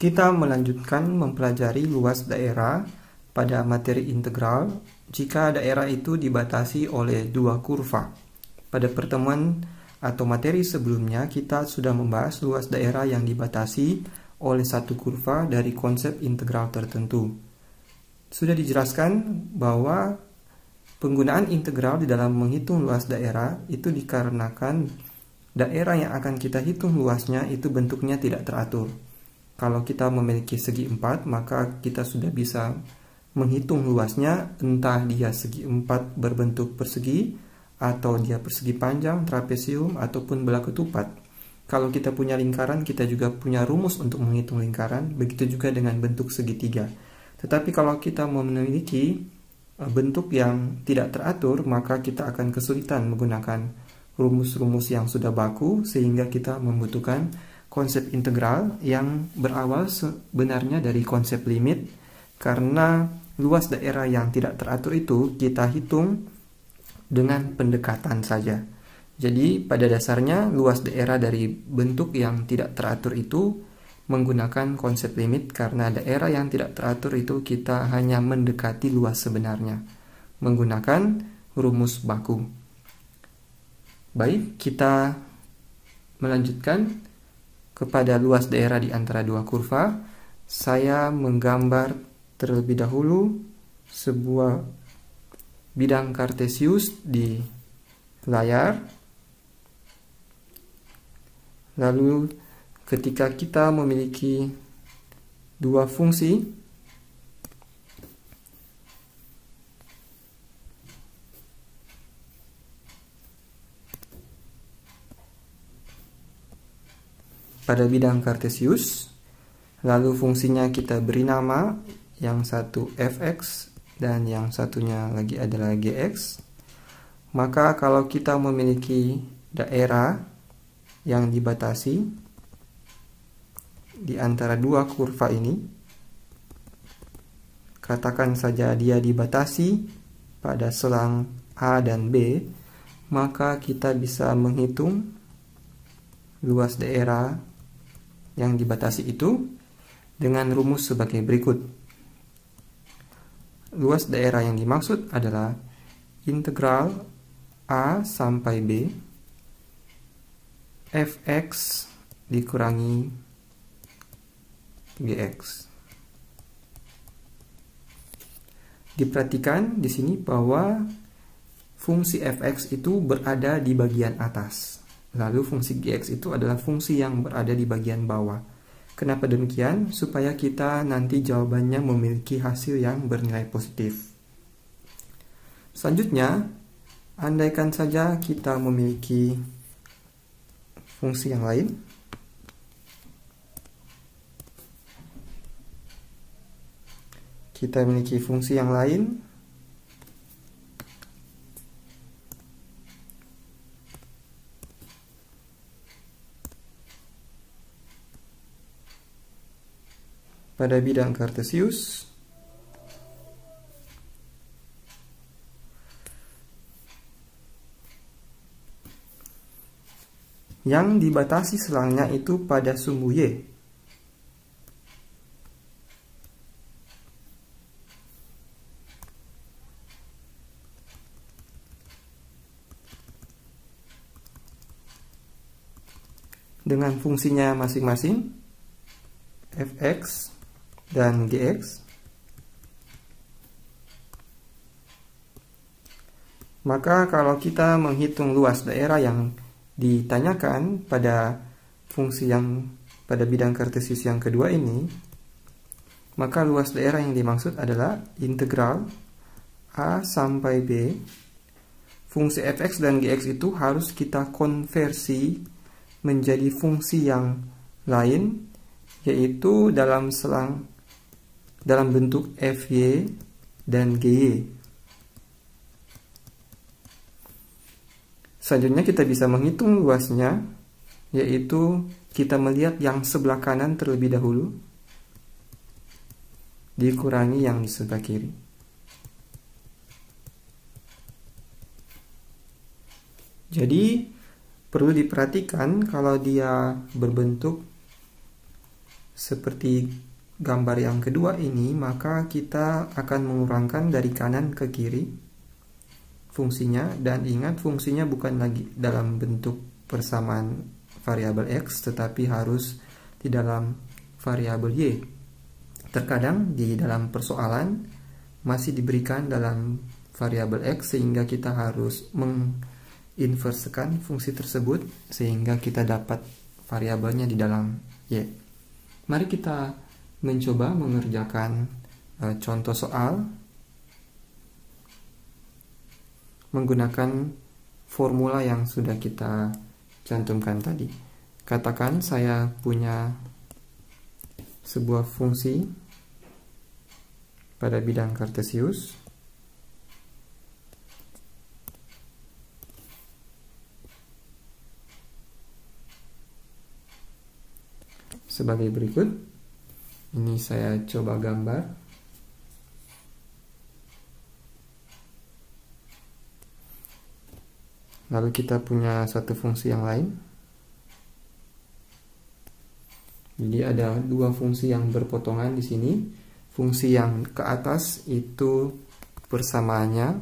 Kita melanjutkan mempelajari luas daerah pada materi integral jika daerah itu dibatasi oleh dua kurva. Pada pertemuan atau materi sebelumnya kita sudah membahas luas daerah yang dibatasi oleh satu kurva dari konsep integral tertentu. Sudah dijelaskan bahwa penggunaan integral di dalam menghitung luas daerah itu dikarenakan daerah yang akan kita hitung luasnya itu bentuknya tidak teratur. Kalau kita memiliki segi 4, maka kita sudah bisa menghitung luasnya, entah dia segi 4 berbentuk persegi, atau dia persegi panjang, trapesium, ataupun bola ketupat. Kalau kita punya lingkaran, kita juga punya rumus untuk menghitung lingkaran, begitu juga dengan bentuk segitiga. Tetapi kalau kita memiliki bentuk yang tidak teratur, maka kita akan kesulitan menggunakan rumus-rumus yang sudah baku, sehingga kita membutuhkan konsep integral yang berawal sebenarnya dari konsep limit, karena luas daerah yang tidak teratur itu kita hitung dengan pendekatan saja. Jadi pada dasarnya luas daerah dari bentuk yang tidak teratur itu menggunakan konsep limit, karena daerah yang tidak teratur itu kita hanya mendekati luas sebenarnya menggunakan rumus baku. Baik, kita melanjutkan kepada luas daerah di antara dua kurva. Saya menggambar terlebih dahulu sebuah bidang kartesius di layar. Lalu ketika kita memiliki dua fungsi pada bidang kartesius, lalu fungsinya kita beri nama, yang satu fx dan yang satunya lagi adalah gx, maka kalau kita memiliki daerah yang dibatasi di antara dua kurva ini, katakan saja dia dibatasi pada selang A dan B, maka kita bisa menghitung luas daerah yang dibatasi itu dengan rumus sebagai berikut. Luas daerah yang dimaksud adalah integral A sampai B fx dikurangi gx. Diperhatikan di sini bahwa fungsi fx itu berada di bagian atas. Lalu fungsi gx itu adalah fungsi yang berada di bagian bawah. Kenapa demikian? Supaya kita nanti jawabannya memiliki hasil yang bernilai positif. Selanjutnya, andaikan saja kita memiliki fungsi yang lain. Kita memiliki fungsi yang lain. Pada bidang kartesius, yang dibatasi selangnya itu pada sumbu Y. Dengan fungsinya masing-masing fx dan gx, maka kalau kita menghitung luas daerah yang ditanyakan pada fungsi yang pada bidang kartesius yang kedua ini, maka luas daerah yang dimaksud adalah integral A sampai B. Fungsi fx dan gx itu harus kita konversi menjadi fungsi yang lain, yaitu dalam bentuk fy dan gy. Selanjutnya kita bisa menghitung luasnya, yaitu kita melihat yang sebelah kanan terlebih dahulu dikurangi yang di sebelah kiri. Jadi perlu diperhatikan kalau dia berbentuk seperti gambar yang kedua ini, maka kita akan mengurangkan dari kanan ke kiri fungsinya, dan ingat fungsinya bukan lagi dalam bentuk persamaan variabel X, tetapi harus di dalam variabel Y. Terkadang di dalam persoalan masih diberikan dalam variabel X, sehingga kita harus menginversekan fungsi tersebut sehingga kita dapat variabelnya di dalam Y. Mari kita mencoba mengerjakan contoh soal menggunakan formula yang sudah kita cantumkan tadi. Katakan saya punya sebuah fungsi pada bidang kartesius sebagai berikut. Ini saya coba gambar. Lalu kita punya satu fungsi yang lain. Jadi ada dua fungsi yang berpotongan di sini. Fungsi yang ke atas itu persamaannya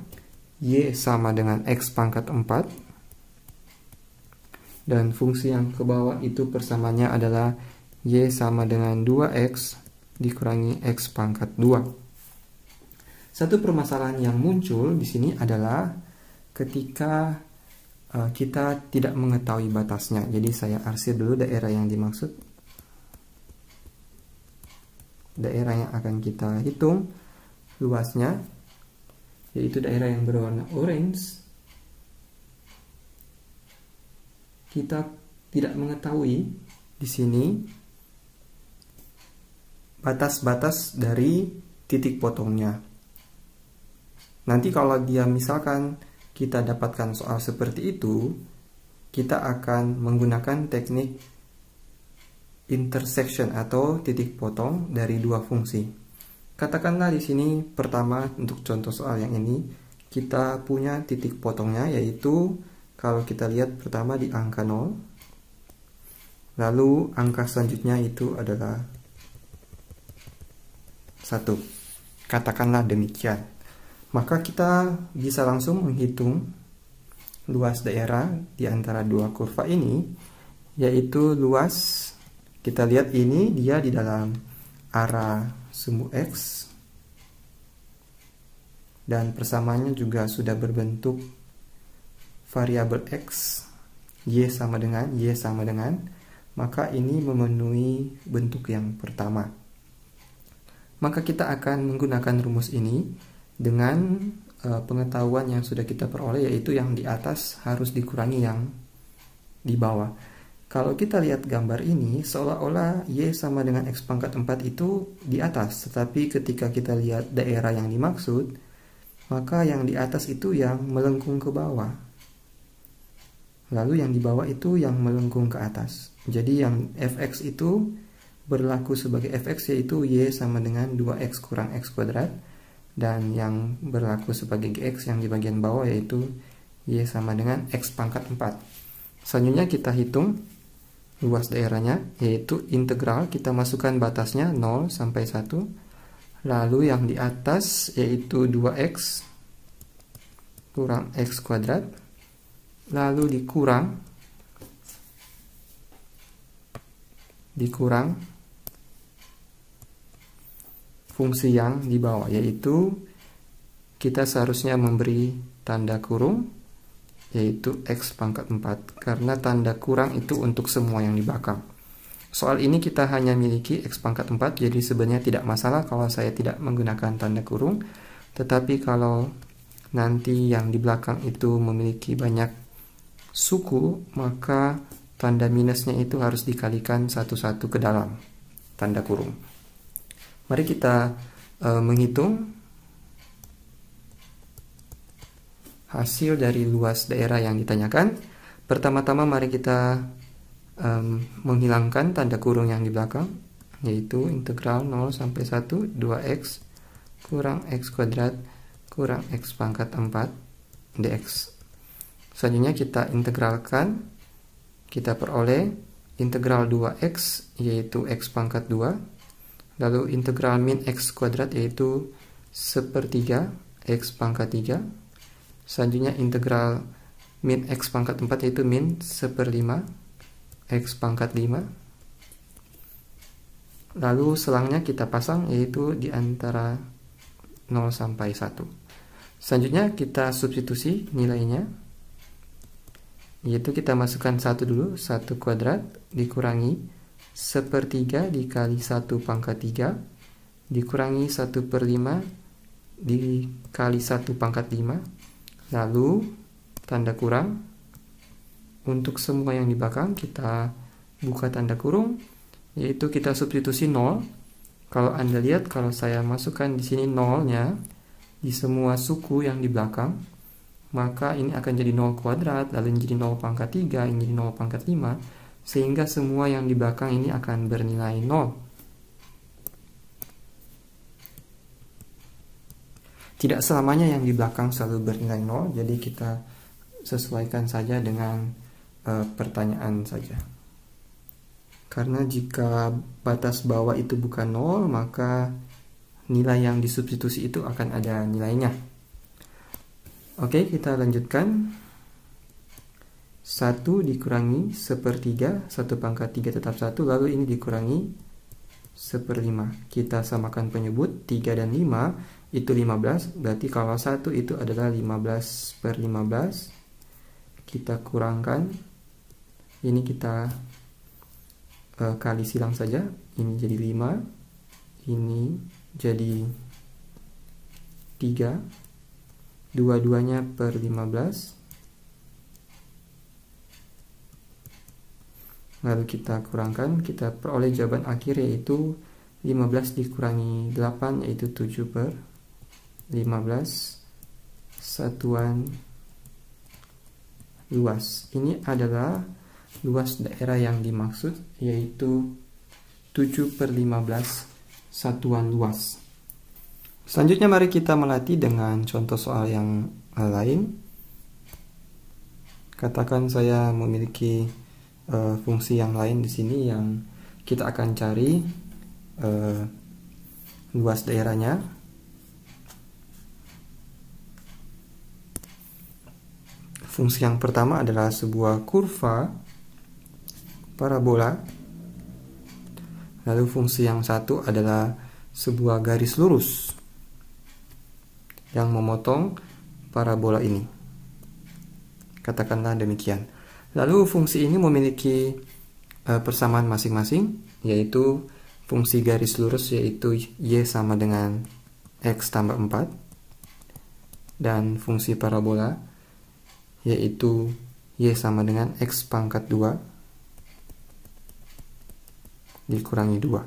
Y sama dengan X pangkat 4. Dan fungsi yang ke bawah itu persamaannya adalah Y sama dengan 2X dikurangi X pangkat 2. Satu permasalahan yang muncul di sini adalah ketika kita tidak mengetahui batasnya. Jadi saya arsir dulu daerah yang dimaksud. Daerah yang akan kita hitung luasnya, yaitu daerah yang berwarna orange. Kita tidak mengetahui di sini batas-batas dari titik potongnya. Nanti kalau dia misalkan kita dapatkan soal seperti itu, kita akan menggunakan teknik intersection atau titik potong dari dua fungsi. Katakanlah di sini pertama untuk contoh soal yang ini kita punya titik potongnya, yaitu kalau kita lihat pertama di angka 0, lalu angka selanjutnya itu adalah 1. Katakanlah demikian. Maka kita bisa langsung menghitung luas daerah di antara dua kurva ini, yaitu luas. Kita lihat ini dia di dalam arah semu X, dan persamaannya juga sudah berbentuk variabel X, Y sama dengan, maka ini memenuhi bentuk yang pertama. Maka kita akan menggunakan rumus ini dengan pengetahuan yang sudah kita peroleh, yaitu yang di atas harus dikurangi yang di bawah. Kalau kita lihat gambar ini, seolah-olah Y sama dengan X pangkat 4 itu di atas. Tetapi ketika kita lihat daerah yang dimaksud, maka yang di atas itu yang melengkung ke bawah. Lalu yang di bawah itu yang melengkung ke atas. Jadi yang Fx itu berlaku sebagai Fx, yaitu Y sama dengan 2X kurang X kuadrat. Dan yang berlaku sebagai Gx yang di bagian bawah, yaitu Y sama dengan X pangkat 4. Selanjutnya kita hitung luas daerahnya, yaitu integral, kita masukkan batasnya 0 sampai 1. Lalu yang di atas yaitu 2X kurang X kuadrat, lalu dikurang fungsi yang di bawah, yaitu kita seharusnya memberi tanda kurung, yaitu X pangkat 4, karena tanda kurang itu untuk semua yang di belakang. Soal ini kita hanya miliki X pangkat 4, jadi sebenarnya tidak masalah kalau saya tidak menggunakan tanda kurung. Tetapi kalau nanti yang di belakang itu memiliki banyak suku, maka tanda minusnya itu harus dikalikan satu-satu ke dalam tanda kurung. Mari kita menghitung hasil dari luas daerah yang ditanyakan. Pertama-tama mari kita menghilangkan tanda kurung yang di belakang, yaitu integral 0 sampai 1 2x kurang x kuadrat kurang x pangkat 4 dx. Selanjutnya kita integralkan, kita peroleh integral 2x yaitu x pangkat 2, lalu integral min x kuadrat yaitu 1/3 x pangkat 3, selanjutnya integral min x pangkat 4 yaitu min 1/5 x pangkat 5, lalu selangnya kita pasang yaitu di antara 0 sampai 1. Selanjutnya kita substitusi nilainya, yaitu kita masukkan 1 dulu, 1 kuadrat dikurangi 1/3 dikali 1 pangkat 3 dikurangi 1/5 dikali 1 pangkat 5, lalu tanda kurang. Untuk semua yang di belakang kita buka tanda kurung, yaitu kita substitusi 0. Kalau Anda lihat, kalau saya masukkan di sini 0-nya di semua suku yang di belakang, maka ini akan jadi 0 kuadrat, lalu jadi 0 pangkat 3, ini jadi 0 pangkat 5, sehingga semua yang di belakang ini akan bernilai 0. Tidak selamanya yang di belakang selalu bernilai 0, jadi kita sesuaikan saja dengan pertanyaan saja. Karena jika batas bawah itu bukan 0, maka nilai yang disubstitusi itu akan ada nilainya. Oke, kita lanjutkan. 1 dikurangi 1/3, 1 pangkat 3 tetap 1, lalu ini dikurangi 1/5. Kita samakan penyebut, 3 dan 5 itu 15, berarti kalau 1 itu adalah 15/15. Kita kurangkan, ini kita kali silang saja, ini jadi 5, ini jadi 3, dua-duanya per 15, lalu kita kurangkan, kita peroleh jawaban akhir yaitu 15 dikurangi 8 yaitu 7/15 satuan luas. Ini adalah luas daerah yang dimaksud, yaitu 7/15 satuan luas. Selanjutnya mari kita melatih dengan contoh soal yang lain. Katakan saya memiliki fungsi yang lain di sini yang kita akan cari luas daerahnya. Fungsi yang pertama adalah sebuah kurva parabola. Lalu fungsi yang satu adalah sebuah garis lurus yang memotong parabola ini. Katakanlah demikian. Lalu fungsi ini memiliki persamaan masing-masing, yaitu fungsi garis lurus yaitu y sama dengan x tambah 4, dan fungsi parabola yaitu y sama dengan x pangkat 2 dikurangi 2.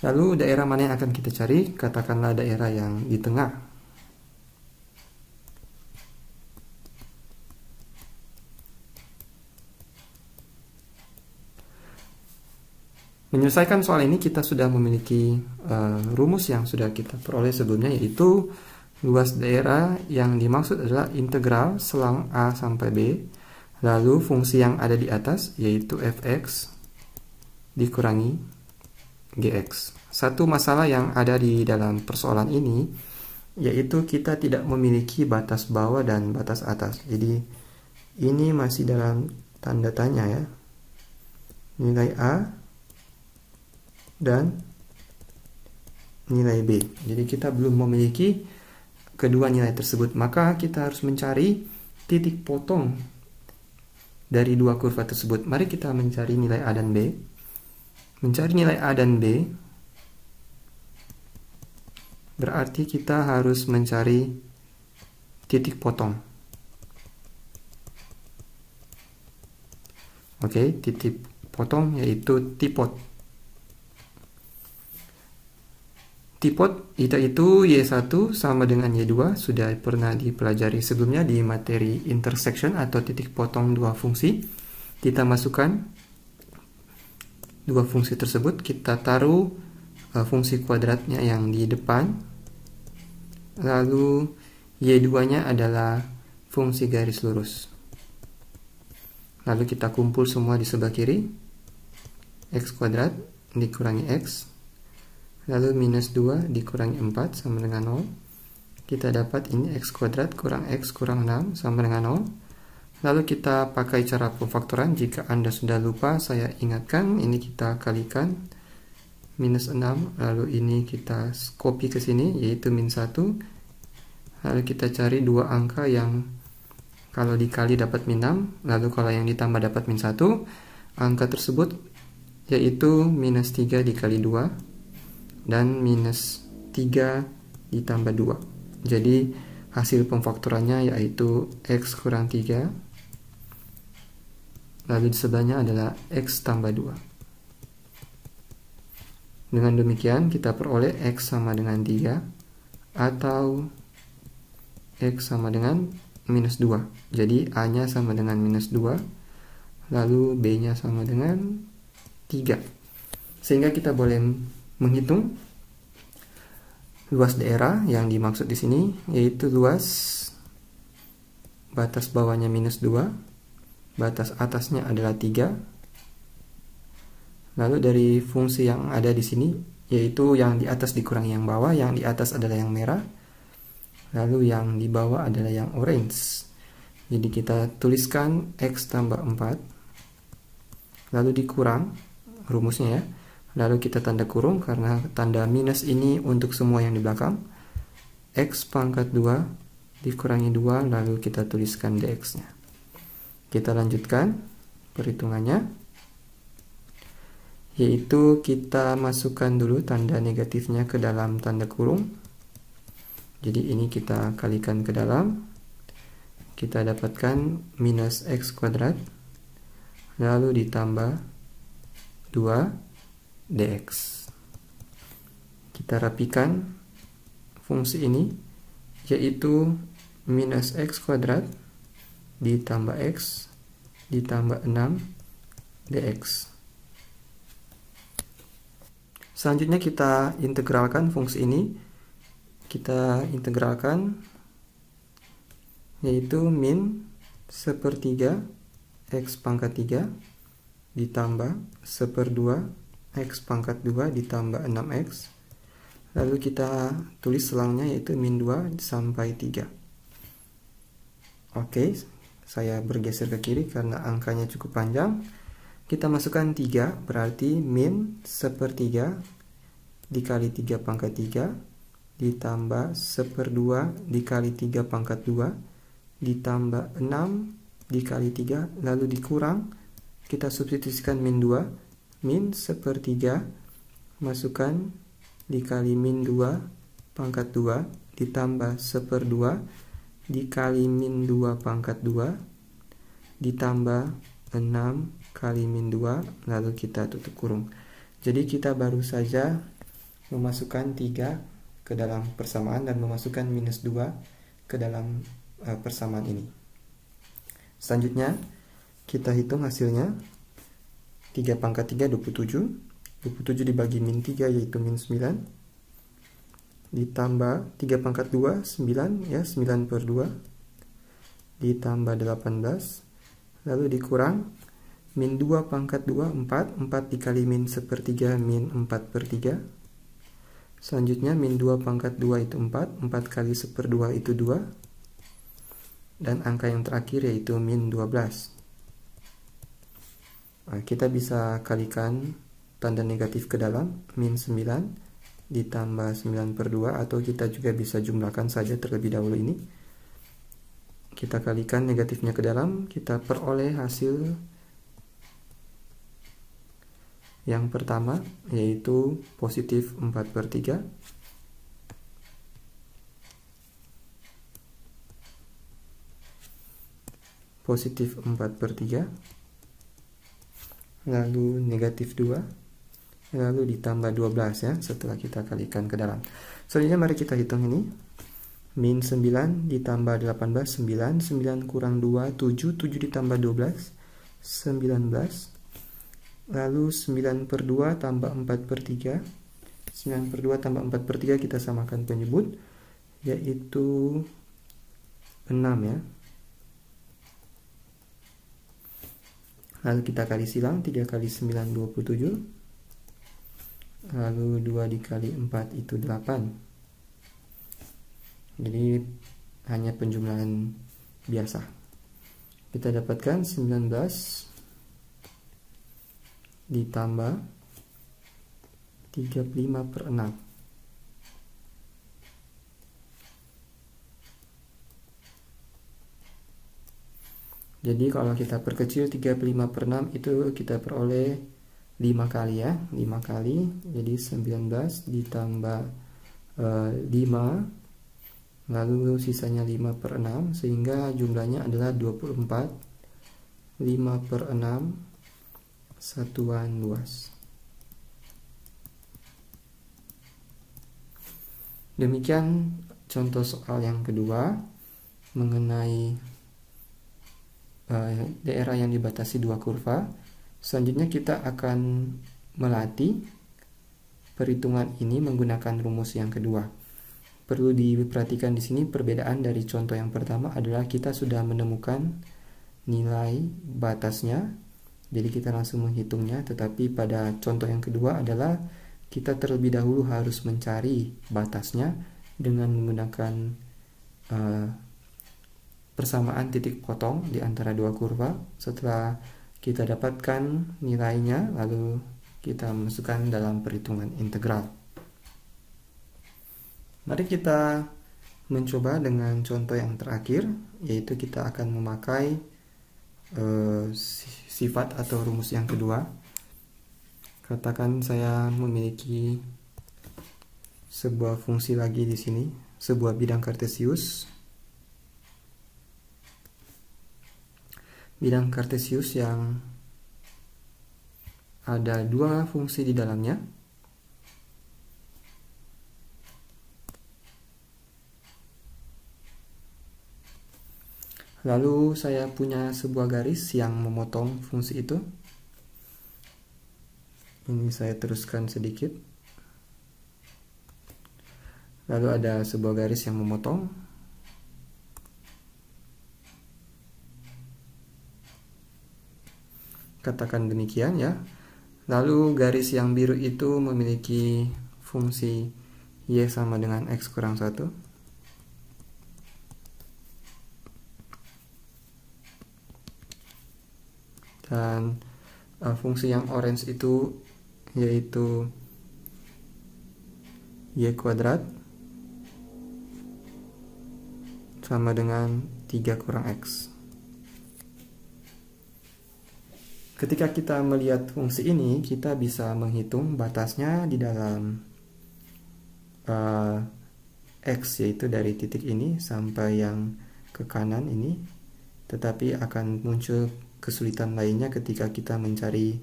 Lalu daerah mana yang akan kita cari? Katakanlah daerah yang di tengah. Menyelesaikan soal ini kita sudah memiliki rumus yang sudah kita peroleh sebelumnya, yaitu luas daerah yang dimaksud adalah integral selang A sampai B, lalu fungsi yang ada di atas yaitu fx dikurangi gx. Satu masalah yang ada di dalam persoalan ini yaitu kita tidak memiliki batas bawah dan batas atas. Jadi ini masih dalam tanda tanya ya. Nilai A dan nilai B. Jadi kita belum memiliki kedua nilai tersebut, maka kita harus mencari titik potong dari dua kurva tersebut. Mari kita mencari nilai A dan B. Mencari nilai A dan B berarti kita harus mencari titik potong. Oke, titik potong yaitu tipot. Tipot itu Y1 sama dengan Y2 sudah pernah dipelajari sebelumnya di materi intersection atau titik potong dua fungsi. Kita masukkan dua fungsi tersebut, kita taruh fungsi kuadratnya yang di depan, lalu Y2 nya adalah fungsi garis lurus. Lalu kita kumpul semua di sebelah kiri. X kuadrat dikurangi X. Lalu minus 2 dikurangi 4 sama dengan 0. Kita dapat ini X kuadrat kurang X kurang 6 sama dengan 0. Lalu kita pakai cara pemfaktoran. Jika Anda sudah lupa, saya ingatkan, ini kita kalikan minus 6, lalu ini kita copy ke sini, yaitu min 1. Lalu kita cari dua angka yang kalau dikali dapat min 6, lalu kalau yang ditambah dapat min 1. Angka tersebut yaitu minus 3 dikali 2 dan minus 3 ditambah 2. Jadi hasil pemfaktorannya yaitu X kurang 3, lalu di sebelahnya adalah X tambah 2. Dengan demikian kita peroleh X sama dengan 3 atau X sama dengan minus 2. Jadi A nya sama dengan minus 2, lalu B nya sama dengan 3. Sehingga kita boleh menghitung luas daerah yang dimaksud di sini, yaitu luas batas bawahnya minus 2, batas atasnya adalah 3. Lalu dari fungsi yang ada di sini, yaitu yang di atas dikurangi yang bawah, yang di atas adalah yang merah, lalu yang di bawah adalah yang orange. Jadi kita tuliskan X tambah 4, lalu dikurang rumusnya ya, lalu kita tanda kurung karena tanda minus ini untuk semua yang di belakang. X pangkat 2 dikurangi 2, lalu kita tuliskan dx nya. Kita lanjutkan perhitungannya, yaitu kita masukkan dulu tanda negatifnya ke dalam tanda kurung. Jadi ini kita kalikan ke dalam, kita dapatkan minus X kuadrat, lalu ditambah 2 dx. Kita rapikan fungsi ini, yaitu minus X kuadrat ditambah X ditambah 6 dx. Selanjutnya kita integralkan fungsi ini. Kita integralkan, yaitu min 1/3 X pangkat 3 ditambah 1/2 X pangkat 2 ditambah 6X. Lalu kita tulis selangnya, yaitu min 2 sampai 3. Oke, saya bergeser ke kiri karena angkanya cukup panjang. Kita masukkan 3, berarti min 1/3 dikali 3 pangkat 3 ditambah 1/2 dikali 3 pangkat 2 ditambah 6 dikali 3, lalu dikurang, kita substitusikan min 2, min 1/3 masukkan dikali min 2 pangkat 2 ditambah 1/2 dikali min 2 pangkat 2 ditambah 6 kali min 2, lalu kita tutup kurung. Jadi kita baru saja memasukkan 3 ke dalam persamaan dan memasukkan minus 2 ke dalam persamaan ini. Selanjutnya kita hitung hasilnya. 3 pangkat 3 27. 27 dibagi min 3 yaitu min 9. Ditambah 3 pangkat 2 9 ya, 9/2 ditambah 18, lalu dikurang min 2 pangkat 2 4 dikali min 1/3 min 4/3. Selanjutnya min 2 pangkat 2 itu 4 kali 1/2 itu 2, dan angka yang terakhir yaitu min 12. Nah, kita bisa kalikan tanda negatif ke dalam, min 9 ditambah 9/2, atau kita juga bisa jumlahkan saja terlebih dahulu ini. Kita kalikan negatifnya ke dalam, kita peroleh hasil yang pertama, yaitu positif 4/3. Positif 4/3. Lalu negatif 2. Lalu ditambah 12 ya, setelah kita kalikan ke dalam. Selanjutnya mari kita hitung ini. Min 9 ditambah 18, 9. 9 kurang 2, 7. 7 ditambah 12, 19. Lalu 9/2 tambah 4/3. 9/2 tambah 4/3 kita samakan penyebut, yaitu 6 ya. Lalu kita kali silang, 3 kali 9 27. Lalu 2 dikali 4 itu 8. Jadi hanya penjumlahan biasa. Kita dapatkan 19 ditambah 35/6. Jadi kalau kita perkecil 35/6 itu kita peroleh 5 kali ya, 5 kali. Jadi 19 ditambah 5, lalu sisanya 5/6, sehingga jumlahnya adalah 24. 5/6 satuan luas. Demikian contoh soal yang kedua mengenai daerah yang dibatasi dua kurva. Selanjutnya kita akan melatih perhitungan ini menggunakan rumus yang kedua. Perlu diperhatikan di sini perbedaan dari contoh yang pertama adalah kita sudah menemukan nilai batasnya, jadi kita langsung menghitungnya. Tetapi pada contoh yang kedua adalah kita terlebih dahulu harus mencari batasnya dengan menggunakan persamaan titik potong di antara dua kurva. Setelah kita dapatkan nilainya, lalu kita masukkan dalam perhitungan integral. Mari kita mencoba dengan contoh yang terakhir, yaitu kita akan memakai sifat atau rumus yang kedua. Katakan saya memiliki sebuah fungsi lagi di sini, sebuah bidang kartesius. Bidang kartesius yang ada dua fungsi di dalamnya. Lalu saya punya sebuah garis yang memotong fungsi itu. Ini saya teruskan sedikit. Lalu ada sebuah garis yang memotong. Katakan demikian ya. Lalu garis yang biru itu memiliki fungsi y sama dengan x kurang 1. Dan fungsi yang orange itu yaitu y kuadrat sama dengan 3 kurang x. Ketika kita melihat fungsi ini, kita bisa menghitung batasnya di dalam x, yaitu dari titik ini sampai yang ke kanan ini. Tetapi akan muncul kesulitan lainnya ketika kita mencari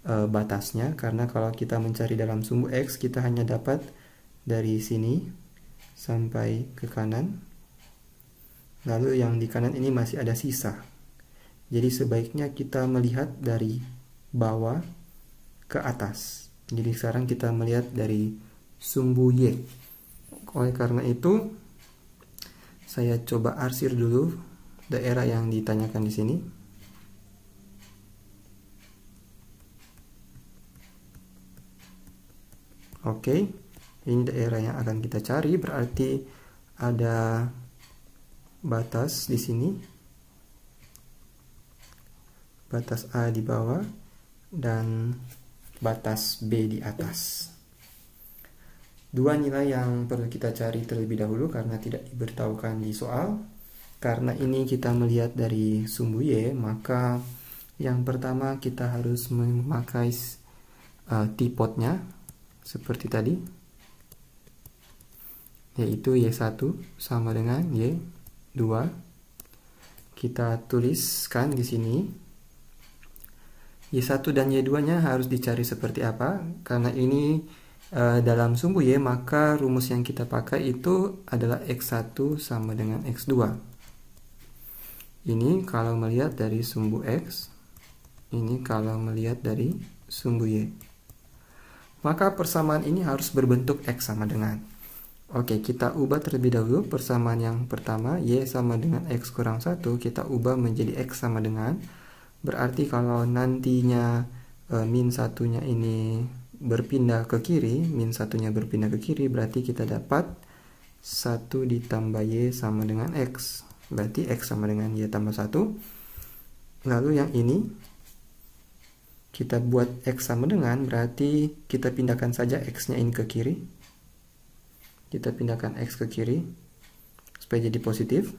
batasnya, karena kalau kita mencari dalam sumbu x, kita hanya dapat dari sini sampai ke kanan, lalu yang di kanan ini masih ada sisa. Jadi sebaiknya kita melihat dari bawah ke atas. Jadi sekarang kita melihat dari sumbu y. Oleh karena itu, saya coba arsir dulu daerah yang ditanyakan di sini. Oke, ini daerah yang akan kita cari, berarti ada batas di sini, batas A di bawah, dan batas B di atas. Dua nilai yang perlu kita cari terlebih dahulu karena tidak diberitahukan di soal. Karena ini kita melihat dari sumbu y, maka yang pertama kita harus memakai tipotnya seperti tadi, yaitu y1 sama dengan y2. Kita tuliskan di sini y1 dan y2-nya harus dicari seperti apa. Karena ini dalam sumbu y, maka rumus yang kita pakai itu adalah x1 sama dengan x2. Ini kalau melihat dari sumbu x, ini kalau melihat dari sumbu y. Maka persamaan ini harus berbentuk x sama dengan. Oke, kita ubah terlebih dahulu persamaan yang pertama, y sama dengan x kurang 1, kita ubah menjadi x sama dengan. Berarti kalau nantinya min satunya ini berpindah ke kiri, berarti kita dapat 1 ditambah Y sama dengan X. Berarti X sama dengan Y tambah 1. Lalu yang ini kita buat X sama dengan, berarti kita pindahkan saja X-nya ini ke kiri. Kita pindahkan X ke kiri supaya jadi positif.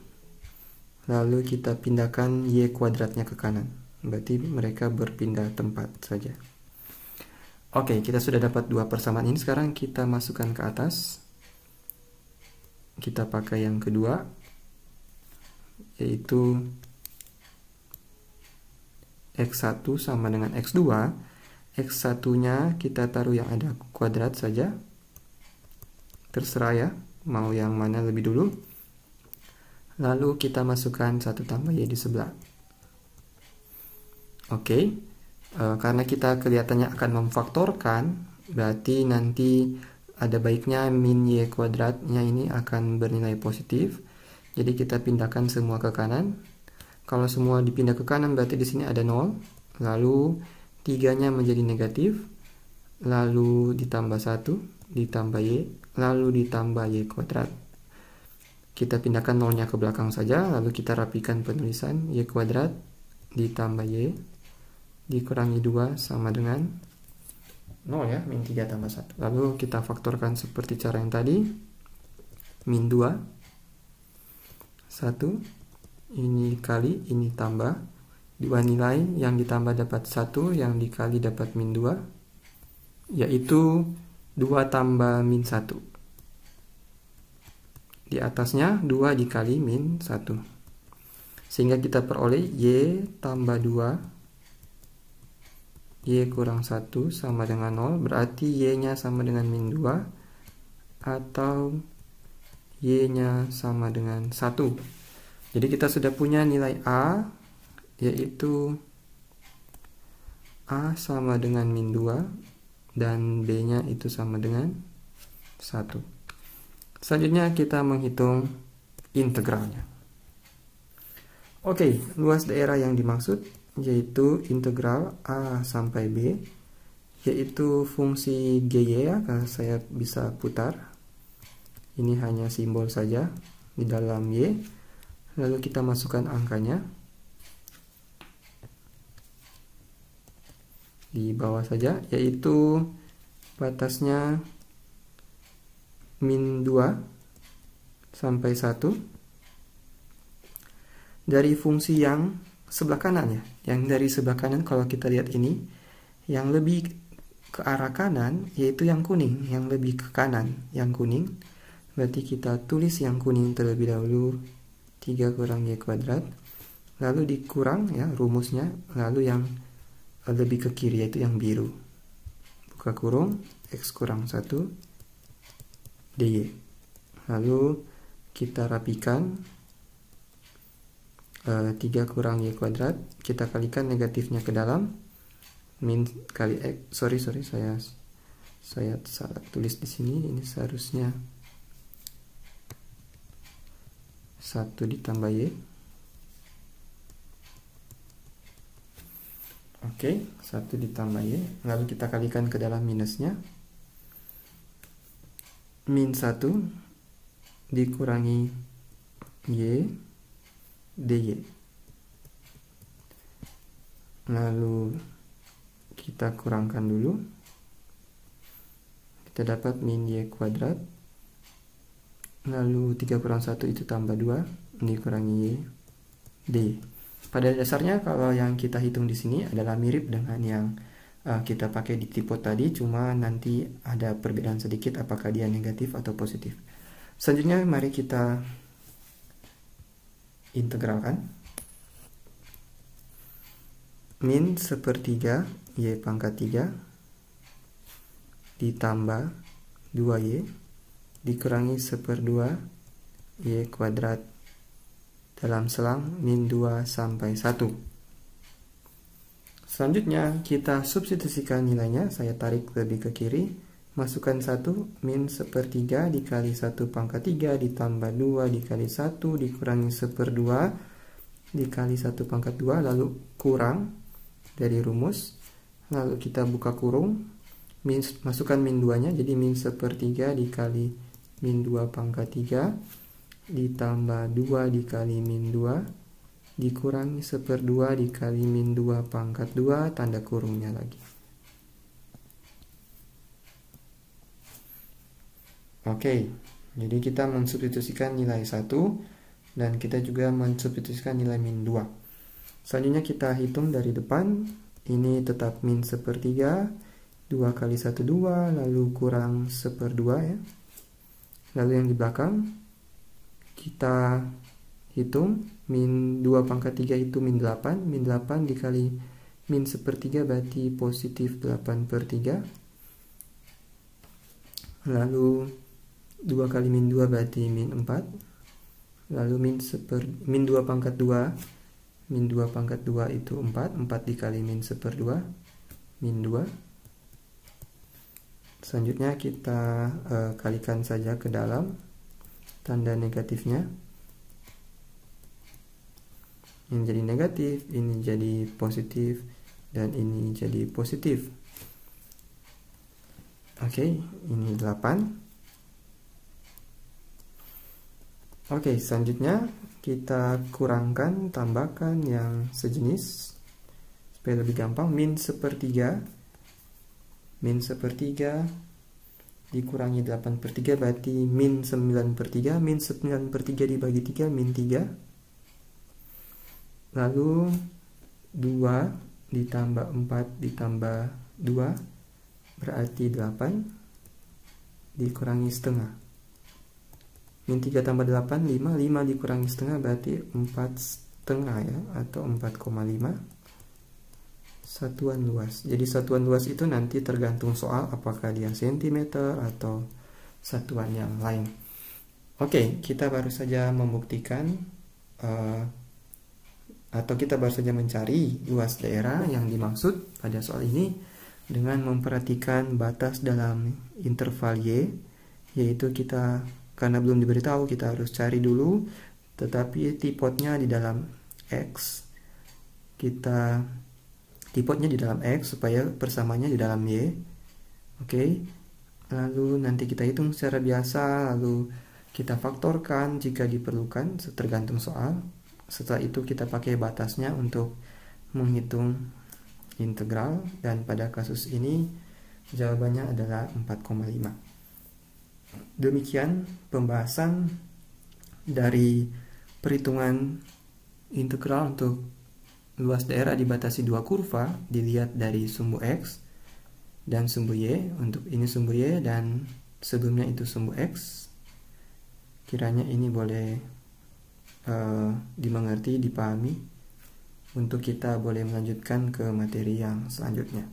Lalu kita pindahkan Y kuadratnya ke kanan. Berarti mereka berpindah tempat saja. Oke, kita sudah dapat dua persamaan ini. Sekarang kita masukkan ke atas. Kita pakai yang kedua, yaitu X1 sama dengan X2. X1 nya kita taruh yang ada kuadrat saja, terserah ya mau yang mana lebih dulu. Lalu kita masukkan 1 tambah Y di sebelah. Oke, karena kita kelihatannya akan memfaktorkan, berarti nanti ada baiknya min Y kuadratnya ini akan bernilai positif. Jadi kita pindahkan semua ke kanan. Kalau semua dipindah ke kanan berarti di sini ada 0, lalu 3-nya menjadi negatif, lalu ditambah 1, ditambah Y, lalu ditambah Y kuadrat. Kita pindahkan 0-nya ke belakang saja, lalu kita rapikan penulisan Y kuadrat ditambah Y dikurangi 2 sama dengan 0 ya, min 3 tambah 1. Lalu kita faktorkan seperti cara yang tadi, min 2, 1, ini kali, ini tambah, 2 nilai, yang ditambah dapat 1, yang dikali dapat min 2, yaitu 2 tambah min 1. Di atasnya 2 dikali min 1. Sehingga kita peroleh Y tambah 2, Y kurang 1 sama dengan 0, berarti Y-nya sama dengan min 2, atau Y-nya sama dengan 1. Jadi kita sudah punya nilai A, yaitu A sama dengan min 2, dan B-nya itu sama dengan 1. Selanjutnya kita menghitung integralnya. Oke, luas daerah yang dimaksud yaitu integral A sampai B, yaitu fungsi GY ya, karena saya bisa putar. Ini hanya simbol saja di dalam Y. Lalu kita masukkan angkanya di bawah saja, yaitu batasnya min 2 sampai 1 dari fungsi yang sebelah kanan ya. Yang dari sebelah kanan kalau kita lihat ini, yang lebih ke arah kanan yaitu yang kuning, yang lebih ke kanan yang kuning. Berarti kita tulis yang kuning terlebih dahulu, 3 kurang Y kuadrat, lalu dikurang ya rumusnya, lalu yang lebih ke kiri yaitu yang biru, buka kurung, X kurang 1 dy. Lalu kita rapikan, 3 kurang Y kuadrat, kita kalikan negatifnya ke dalam, min kali X, sorry saya salah tulis di sini, ini seharusnya 1 ditambah Y. Oke, 1 ditambah Y. Lalu kita kalikan ke dalam minusnya. Min 1 dikurangi Y dy. Lalu kita kurangkan dulu. Kita dapat min Y kuadrat. Lalu 3 kurang 1 itu tambah 2 dikurangi Y d. Pada dasarnya kalau yang kita hitung di sini adalah mirip dengan yang kita pakai di tripod tadi, cuma nanti ada perbedaan sedikit apakah dia negatif atau positif. Selanjutnya mari kita integralkan. Min 1/3 Y pangkat 3 ditambah 2Y dikurangi 1/2 Y kuadrat dalam selang min 2 sampai 1. Selanjutnya kita substitusikan nilainya. Saya tarik lebih ke kiri, masukkan 1, min 1/3 dikali 1 pangkat 3 ditambah 2 dikali 1 dikurangi 1/2 dikali 1 pangkat 2 lalu kurang dari rumus, lalu kita buka kurung, masukkan min 2 nya, jadi min 1/3 dikali min 2 pangkat 3 ditambah 2 dikali min 2 dikurangi 1/2 dikali min 2 pangkat 2 tanda kurungnya lagi. Oke, jadi kita mensubstitusikan nilai 1 dan kita juga mensubstitusikan nilai min 2. Selanjutnya kita hitung dari depan, ini tetap min 1/3, 2 kali 1 2, lalu kurang 1/2 ya. Lalu yang di belakang kita hitung, min 2 pangkat 3 itu min 8, min 8 dikali min 1/3 berarti positif 8/3. Lalu 2 kali min 2 berarti min 4. Lalu min 2 pangkat 2, min 2 pangkat 2 itu 4, 4 dikali min 1/2, min 2. Selanjutnya kita kalikan saja ke dalam tanda negatifnya. Ini jadi negatif, ini jadi positif, dan ini jadi positif. Oke, ini 8. Oke, selanjutnya kita kurangkan, tambahkan yang sejenis supaya lebih gampang. Min 1/3 dikurangi 8/3 berarti min 9/3. Min 9/3 dibagi 3 min 3. Lalu 2 ditambah 4 ditambah 2 berarti 8 dikurangi setengah. Min 3 tambah 8, 5. 5 dikurangi setengah berarti 4,5 ya, atau 4,5 satuan luas. Jadi satuan luas itu nanti tergantung soal apakah dia cm atau satuan yang lain. Oke, kita baru saja membuktikan atau kita baru saja mencari luas daerah yang dimaksud pada soal ini dengan memperhatikan batas dalam interval Y, yaitu kita, karena belum diberitahu, kita harus cari dulu, tetapi tipotnya di dalam X. Kita tipotnya di dalam X supaya persamanya di dalam Y. Oke. Lalu nanti kita hitung secara biasa, lalu kita faktorkan jika diperlukan, tergantung soal. Setelah itu kita pakai batasnya untuk menghitung integral, dan pada kasus ini jawabannya adalah 4,5. Demikian pembahasan dari perhitungan integral untuk luas daerah dibatasi dua kurva dilihat dari sumbu X dan sumbu Y. Untuk ini sumbu Y dan sebelumnya itu sumbu X. Kiranya ini boleh dimengerti, dipahami, untuk kita boleh melanjutkan ke materi yang selanjutnya.